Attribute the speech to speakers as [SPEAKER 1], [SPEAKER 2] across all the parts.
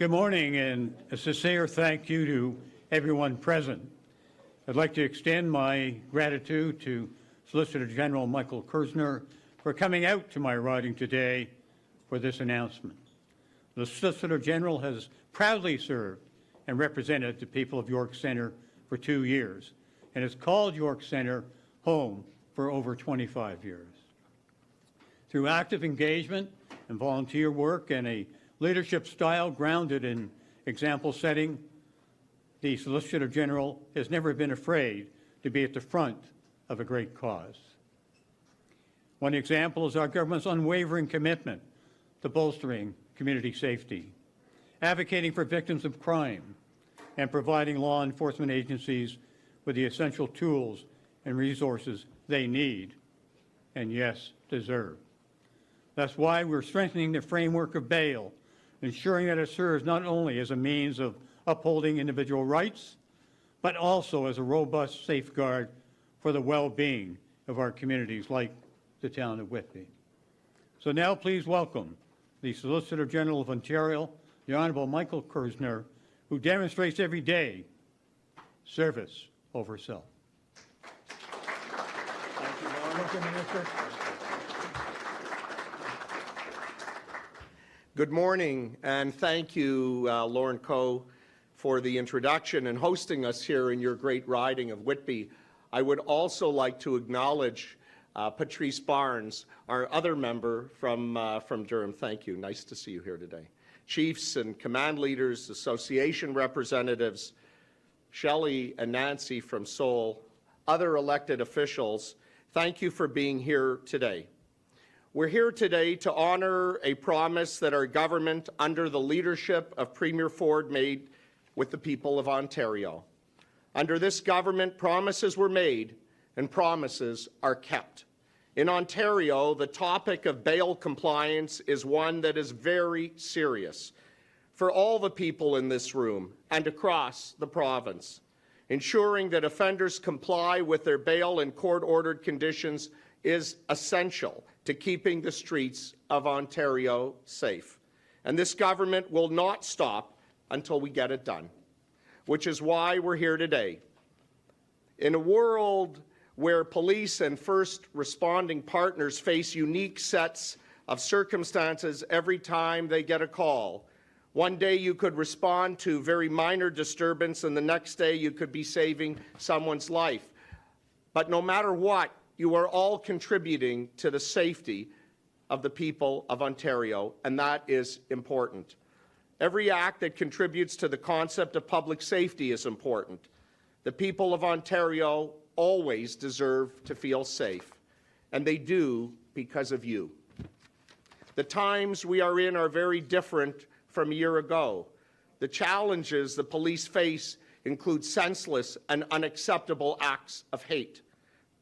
[SPEAKER 1] Good morning, and a sincere thank you to everyone present. I'd like to extend my gratitude to Solicitor General Michael Kerzner for coming out to my riding today for this announcement. The Solicitor General has proudly served and represented the people of York Centre for 2 years and has called York Centre home for over 25 years. Through active engagement and volunteer work and a leadership style grounded in example setting, the Solicitor General has never been afraid to be at the front of a great cause. One example is our government's unwavering commitment to bolstering community safety, advocating for victims of crime, and providing law enforcement agencies with the essential tools and resources they need and, yes, deserve. That's why we're strengthening the framework of bail, ensuring that it serves not only as a means of upholding individual rights, but also as a robust safeguard for the well-being of our communities like the town of Whitby. So now please welcome the Solicitor General of Ontario, the Honourable Michael Kerzner, who demonstrates every day service over self. Thank you very much, Minister.
[SPEAKER 2] Good morning, and thank you, Lorne Coe, for the introduction and hosting us here in your great riding of Whitby. I would also like to acknowledge Patrice Barnes, our other member from Durham. Thank you. Nice to see you here today. Chiefs and command leaders, association representatives, Shelley and Nancy from Seoul, other elected officials, thank you for being here today. We're here today to honor a promise that our government, under the leadership of Premier Ford, made with the people of Ontario. Under this government, promises were made and promises are kept. In Ontario, the topic of bail compliance is one that is very serious for all the people in this room and across the province. Ensuring that offenders comply with their bail and court-ordered conditions is essential to keeping the streets of Ontario safe. And this government will not stop until we get it done, which is why we're here today. In a world where police and first responding partners face unique sets of circumstances every time they get a call, one day you could respond to very minor disturbance and the next day you could be saving someone's life. But no matter what, you are all contributing to the safety of the people of Ontario, and that is important. Every act that contributes to the concept of public safety is important. The people of Ontario always deserve to feel safe, and they do because of you. The times we are in are very different from a year ago. The challenges the police face include senseless and unacceptable acts of hate,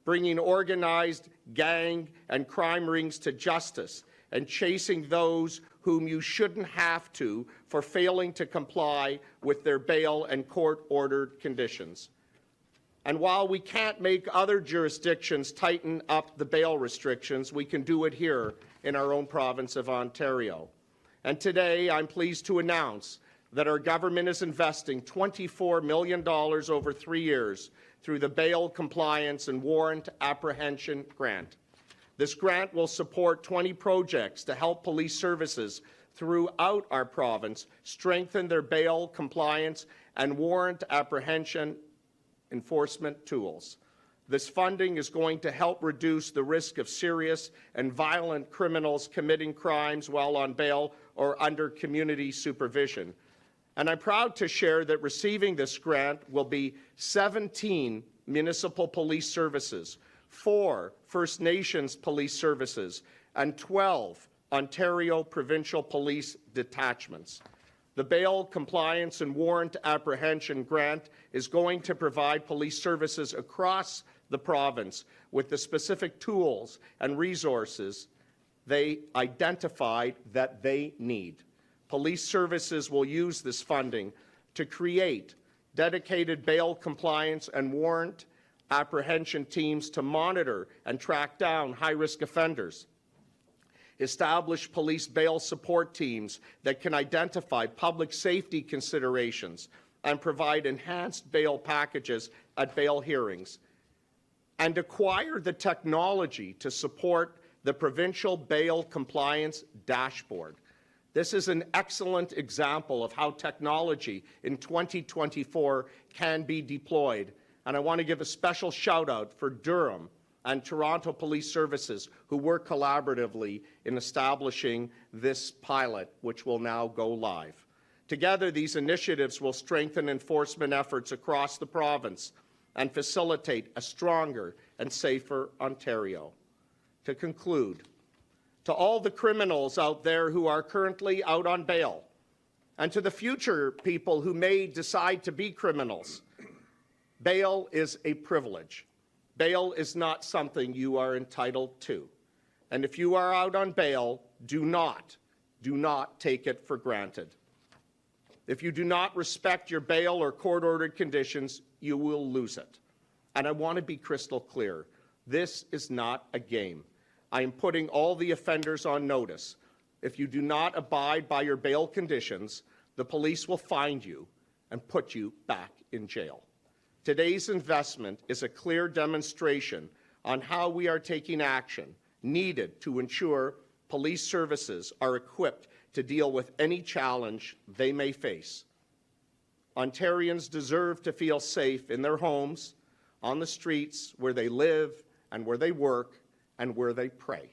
[SPEAKER 2] bringing organized gang and crime rings to justice, and chasing those whom you shouldn't have to for failing to comply with their bail and court-ordered conditions. And while we can't make other jurisdictions tighten up the bail restrictions, we can do it here in our own province of Ontario. And today, I'm pleased to announce that our government is investing $24 million over 3 years through the Bail Compliance and Warrant Apprehension Grant. This grant will support 20 projects to help police services throughout our province strengthen their bail compliance and warrant apprehension enforcement tools. This funding is going to help reduce the risk of serious and violent criminals committing crimes while on bail or under community supervision. And I'm proud to share that receiving this grant will be 17 municipal police services, 4 First Nations police services, and 12 Ontario provincial police detachments. The Bail Compliance and Warrant Apprehension Grant is going to provide police services across the province with the specific tools and resources they identified that they need. Police services will use this funding to create dedicated bail compliance and warrant apprehension teams to monitor and track down high-risk offenders. establish police bail support teams that can identify public safety considerations and provide enhanced bail packages at bail hearings, and acquire the technology to support the provincial bail compliance dashboard. This is an excellent example of how technology in 2024 can be deployed. And I want to give a special shout out for Durham and Toronto Police Services, who work collaboratively in establishing this pilot, which will now go live. Together, these initiatives will strengthen enforcement efforts across the province and facilitate a stronger and safer Ontario. To conclude, to all the criminals out there who are currently out on bail, and to the future people who may decide to be criminals, bail is a privilege. Bail is not something you are entitled to. And if you are out on bail, do not take it for granted. If you do not respect your bail or court-ordered conditions, you will lose it. And I want to be crystal clear. This is not a game. I am putting all the offenders on notice. If you do not abide by your bail conditions, the police will find you and put you back in jail. Today's investment is a clear demonstration on how we are taking action needed to ensure police services are equipped to deal with any challenge they may face. Ontarians deserve to feel safe in their homes, on the streets, where they live and where they work and where they pray.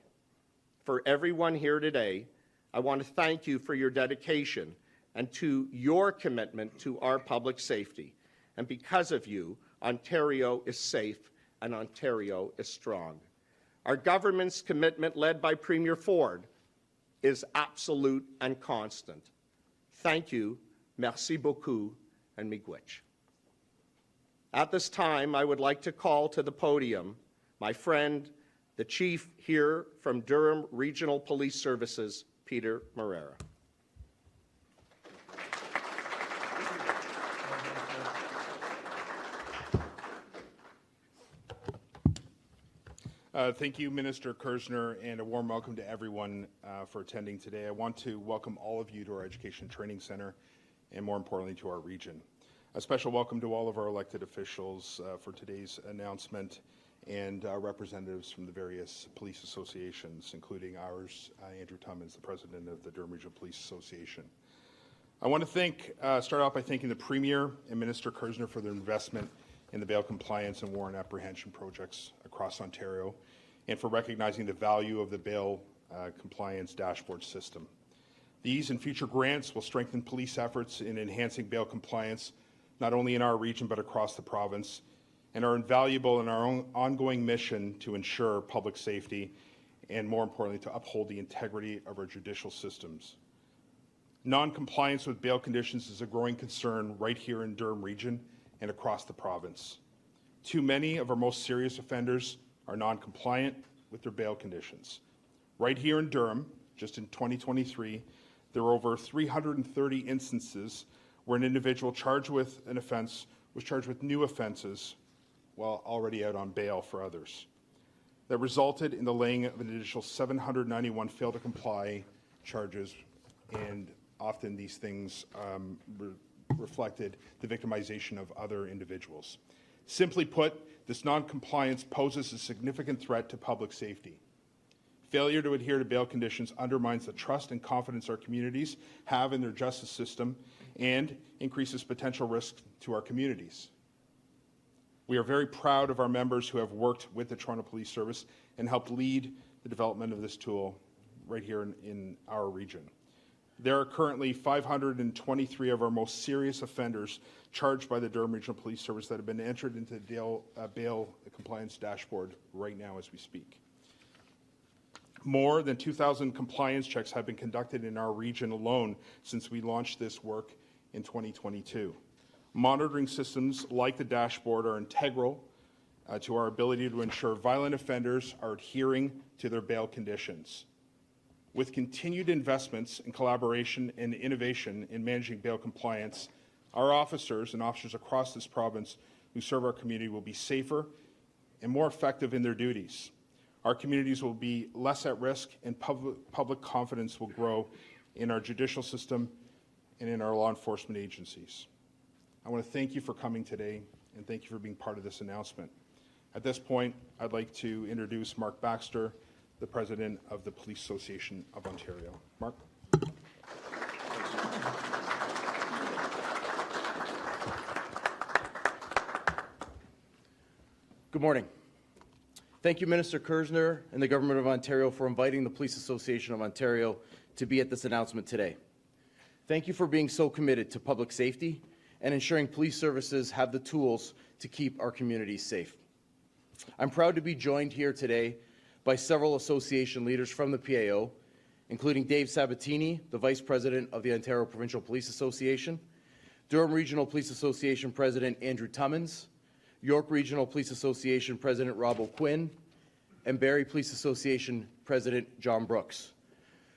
[SPEAKER 2] For everyone here today, I want to thank you for your dedication and to your commitment to our public safety. And because of you, Ontario is safe and Ontario is strong. Our government's commitment, led by Premier Ford, is absolute and constant. Thank you, merci beaucoup, and miigwech. At this time, I would like to call to the podium my friend, the Chief here from Durham Regional Police Services, Peter Moreira.
[SPEAKER 3] Thank you, Minister Kerzner, and a warm welcome to everyone for attending today. I want to welcome all of you to our Education Training Centre and, more importantly, to our region. A special welcome to all of our elected officials for today's announcement and representatives from the various police associations, including ours. Andrew Tummins, the president of the Durham Regional Police Association. I want to start off by thanking the Premier and Minister Kerzner for their investment in the bail compliance and warrant apprehension projects across Ontario, and for recognizing the value of the bail compliance dashboard system. These and future grants will strengthen police efforts in enhancing bail compliance, not only in our region but across the province, and are invaluable in our own ongoing mission to ensure public safety and, more importantly, to uphold the integrity of our judicial systems. Non-compliance with bail conditions is a growing concern right here in Durham Region and across the province. Too many of our most serious offenders are non-compliant with their bail conditions. Right here in Durham, just in 2023, there were over 330 instances where an individual charged with an offence was charged with new offences while already out on bail for others. That resulted in the laying of an additional 791 fail to comply charges, and often these things reflected the victimization of other individuals. Simply put, this non-compliance poses a significant threat to public safety. Failure to adhere to bail conditions undermines the trust and confidence our communities have in their justice system and increases potential risk to our communities. We are very proud of our members who have worked with the Toronto Police Service and helped lead the development of this tool right here in our region. There are currently 523 of our most serious offenders charged by the Durham Regional Police Service that have been entered into the bail compliance dashboard right now as we speak. More than 2,000 compliance checks have been conducted in our region alone since we launched this work in 2022. Monitoring systems like the dashboard are integral to our ability to ensure violent offenders are adhering to their bail conditions. With continued investments in collaboration and innovation in managing bail compliance, our officers and officers across this province who serve our community will be safer and more effective in their duties. our communities will be less at risk, and public confidence will grow in our judicial system and in our law enforcement agencies. I want to thank you for coming today, and thank you for being part of this announcement. At this point, I'd like to introduce Mark Baxter, the President of the Police Association of Ontario. Mark.
[SPEAKER 4] Good morning. Thank you, Minister Kerzner and the Government of Ontario for inviting the Police Association of Ontario to be at this announcement today. Thank you for being so committed to public safety and ensuring police services have the tools to keep our communities safe. I'm proud to be joined here today by several association leaders from the PAO, including Dave Sabatini, the Vice President of the Ontario Provincial Police Association, Durham Regional Police Association President Andrew Tummins, York Regional Police Association President Rob O'Quinn, and Barrie Police Association President John Brooks.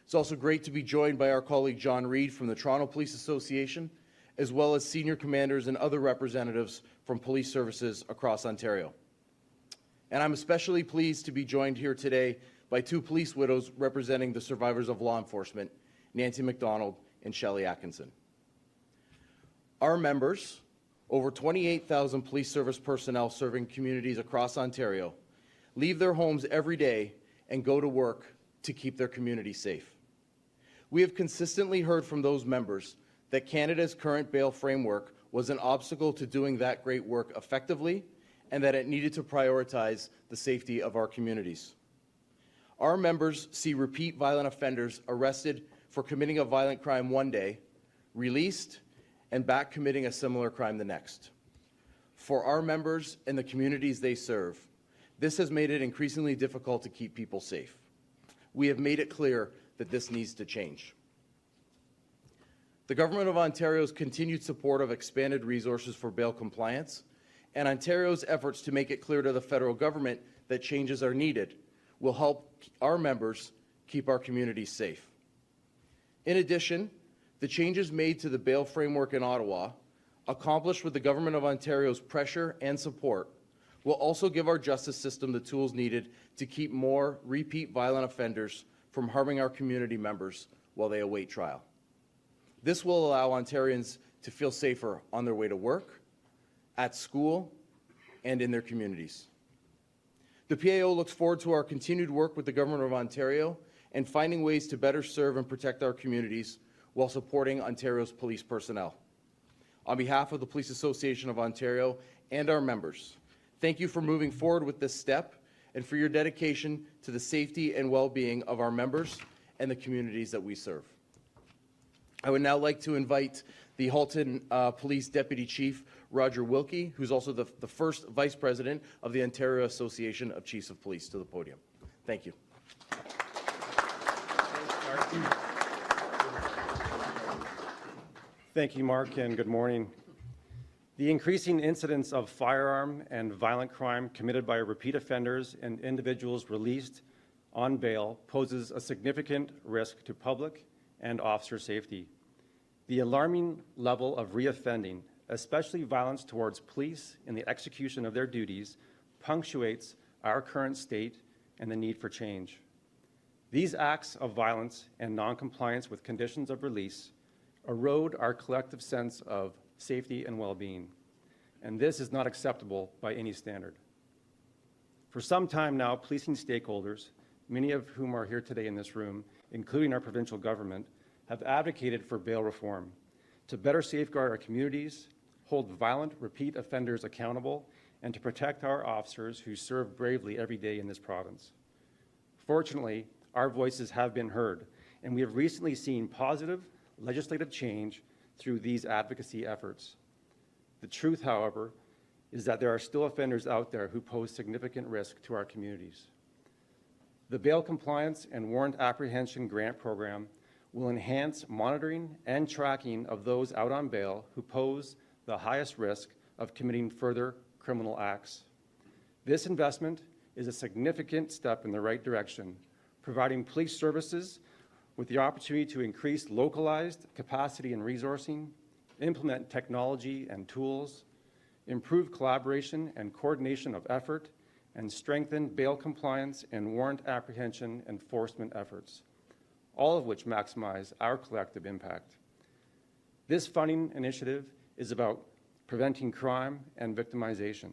[SPEAKER 4] It's also great to be joined by our colleague John Reid from the Toronto Police Association, as well as senior commanders and other representatives from police services across Ontario. And I'm especially pleased to be joined here today by two police widows representing the survivors of law enforcement, Nancy McDonald and Shelley Atkinson. Our members, over 28,000 police service personnel serving communities across Ontario, leave their homes every day and go to work to keep their community safe. We have consistently heard from those members that Canada's current bail framework was an obstacle to doing that great work effectively, and that it needed to prioritize the safety of our communities. Our members see repeat violent offenders arrested for committing a violent crime one day, released, and back committing a similar crime the next. For our members and the communities they serve, this has made it increasingly difficult to keep people safe. We have made it clear that this needs to change. The Government of Ontario's continued support of expanded resources for bail compliance and Ontario's efforts to make it clear to the federal government that changes are needed will help our members keep our communities safe. In addition, the changes made to the bail framework in Ottawa, accomplished with the Government of Ontario's pressure and support, will also give our justice system the tools needed to keep more repeat violent offenders from harming our community members while they await trial. This will allow Ontarians to feel safer on their way to work, at school, and in their communities. The PAO looks forward to our continued work with the Government of Ontario and finding ways to better serve and protect our communities while supporting Ontario's police personnel. On behalf of the Police Association of Ontario and our members, thank you for moving forward with this step and for your dedication to the safety and well-being of our members and the communities that we serve. I would now like to invite the Halton Police Deputy Chief, Roger Wilkie, who's also the first Vice President of the Ontario Association of Chiefs of Police, to the podium. Thank you.
[SPEAKER 5] Thank you, Mark, and good morning. The increasing incidence of firearm and violent crime committed by repeat offenders and individuals released on bail poses a significant risk to public and officer safety. The alarming level of reoffending, especially violence towards police in the execution of their duties, punctuates our current state and the need for change. These acts of violence and noncompliance with conditions of release erode our collective sense of safety and well-being, and this is not acceptable by any standard. For some time now, policing stakeholders, many of whom are here today in this room, including our provincial government, have advocated for bail reform to better safeguard our communities, hold violent repeat offenders accountable, and to protect our officers who serve bravely every day in this province. Fortunately, our voices have been heard, and we have recently seen positive legislative change through these advocacy efforts. The truth, however, is that there are still offenders out there who pose significant risk to our communities. The Bail Compliance and Warrant Apprehension Grant Program will enhance monitoring and tracking of those out on bail who pose the highest risk of committing further criminal acts. This investment is a significant step in the right direction, providing police services with the opportunity to increase localized capacity and resourcing, implement technology and tools, improve collaboration and coordination of effort, and strengthen bail compliance and warrant apprehension enforcement efforts, all of which maximize our collective impact. This funding initiative is about preventing crime and victimization.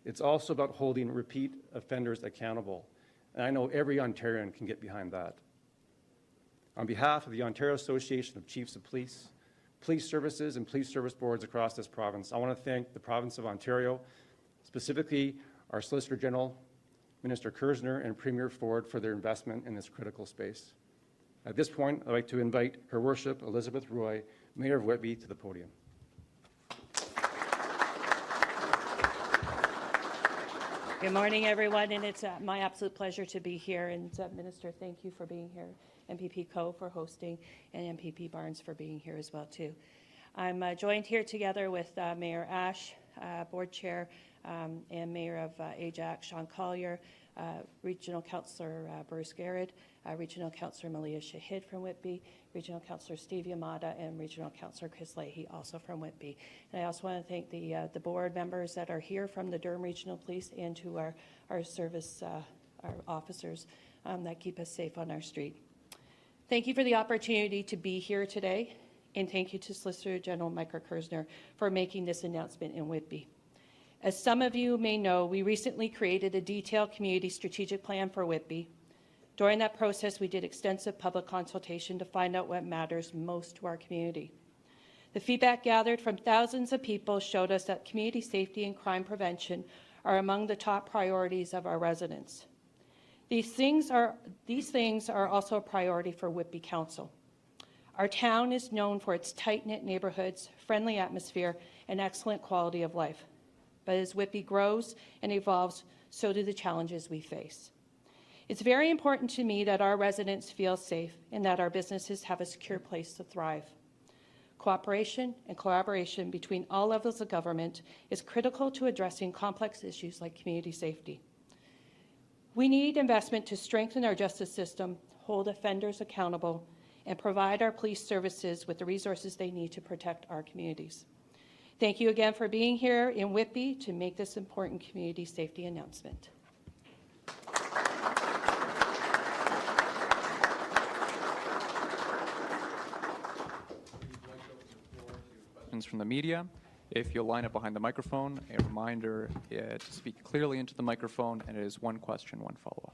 [SPEAKER 5] It's also about holding repeat offenders accountable, and I know every Ontarian can get behind that. On behalf of the Ontario Association of Chiefs of Police, police services, and police service boards across this province, I want to thank the province of Ontario, specifically our Solicitor General, Minister Kerzner, and Premier Ford for their investment in this critical space. At this point, I'd like to invite Her Worship Elizabeth Roy, Mayor of Whitby, to the podium.
[SPEAKER 6] Good morning, everyone, and it's my absolute pleasure to be here. And Minister, thank you for being here. MPP Coe for hosting, and MPP Barnes for being here as well, too. I'm joined here together with Mayor Ash, Board Chair, and Mayor of Ajax, Sean Collier, Regional Councillor Bruce Garrett, Regional Councillor Malia Shahid from Whitby, Regional Councillor Steve Yamada, and Regional Councillor Chris Leahy, also from Whitby. And I also want to thank the board members that are here from the Durham Regional Police and to our service, our officers that keep us safe on our street. Thank you for the opportunity to be here today, and thank you to Solicitor General Michael Kerzner for making this announcement in Whitby. As some of you may know, we recently created a detailed community strategic plan for Whitby. During that process, we did extensive public consultation to find out what matters most to our community. The feedback gathered from thousands of people showed us that community safety and crime prevention are among the top priorities of our residents. These things are also a priority for Whitby Council. Our town is known for its tight-knit neighborhoods, friendly atmosphere, and excellent quality of life. But as Whitby grows and evolves, so do the challenges we face. It's very important to me that our residents feel safe and that our businesses have a secure place to thrive. Cooperation and collaboration between all levels of government is critical to addressing complex issues like community safety. We need investment to strengthen our justice system, hold offenders accountable, and provide our police services with the resources they need to protect our communities. Thank you again for being here in Whitby to make this important community safety announcement.
[SPEAKER 7] Questions from the media. If you'll line up behind the microphone, a reminder to speak clearly into the microphone, and it is one question, one follow-up.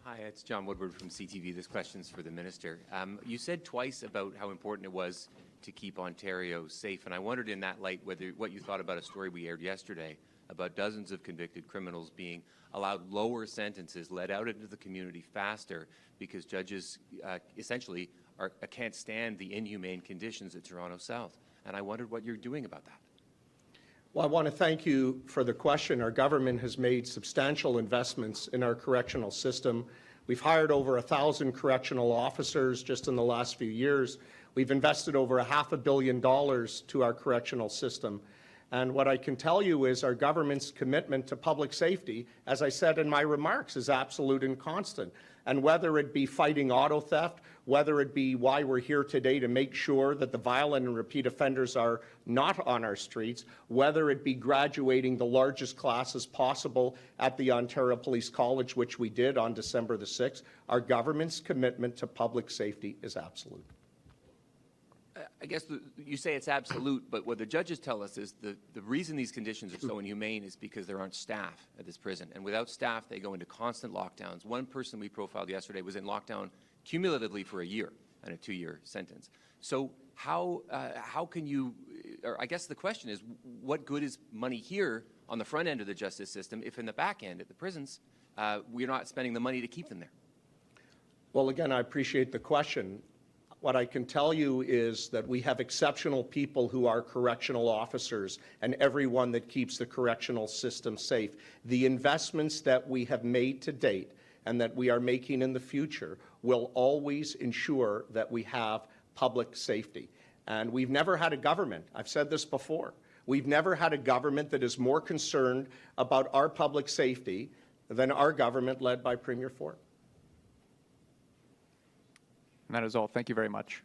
[SPEAKER 8] Hi, it's John Woodward from CTV. This question's for the Minister. You said twice about how important it was to keep Ontario safe, and I wondered in that light what you thought about a story we aired yesterday about dozens of convicted criminals being allowed lower sentences, let out into the community faster because judges essentially can't stand the inhumane conditions at Toronto South. And I wondered what you're doing about that.
[SPEAKER 2] Well, I want to thank you for the question. Our government has made substantial investments in our correctional system. We've hired over 1,000 correctional officers just in the last few years. We've invested over $500 million to our correctional system. And what I can tell you is our government's commitment to public safety, as I said in my remarks, is absolute and constant. And whether it be fighting auto theft, whether it be why we're here today to make sure that the violent and repeat offenders are not on our streets, whether it be graduating the largest classes possible at the Ontario Police College, which we did on December the 6th, our government's commitment to public safety is absolute.
[SPEAKER 8] I guess you say it's absolute, but what the judges tell us is the reason these conditions are so inhumane is because there aren't staff at this prison. And without staff, they go into constant lockdowns. One person we profiled yesterday was in lockdown cumulatively for a year and a 2-year sentence. So how can you, or I guess the question is, what good is money here on the front end of the justice system if in the back end at the prisons, we're not spending the money to keep them there?
[SPEAKER 2] Well, again, I appreciate the question. What I can tell you is that we have exceptional people who are correctional officers and everyone that keeps the correctional system safe. The investments that we have made to date and that we are making in the future will always ensure that we have public safety. And we've never had a government, I've said this before, we've never had a government that is more concerned about our public safety than our government led by Premier Ford.
[SPEAKER 7] And that is all. Thank you very much.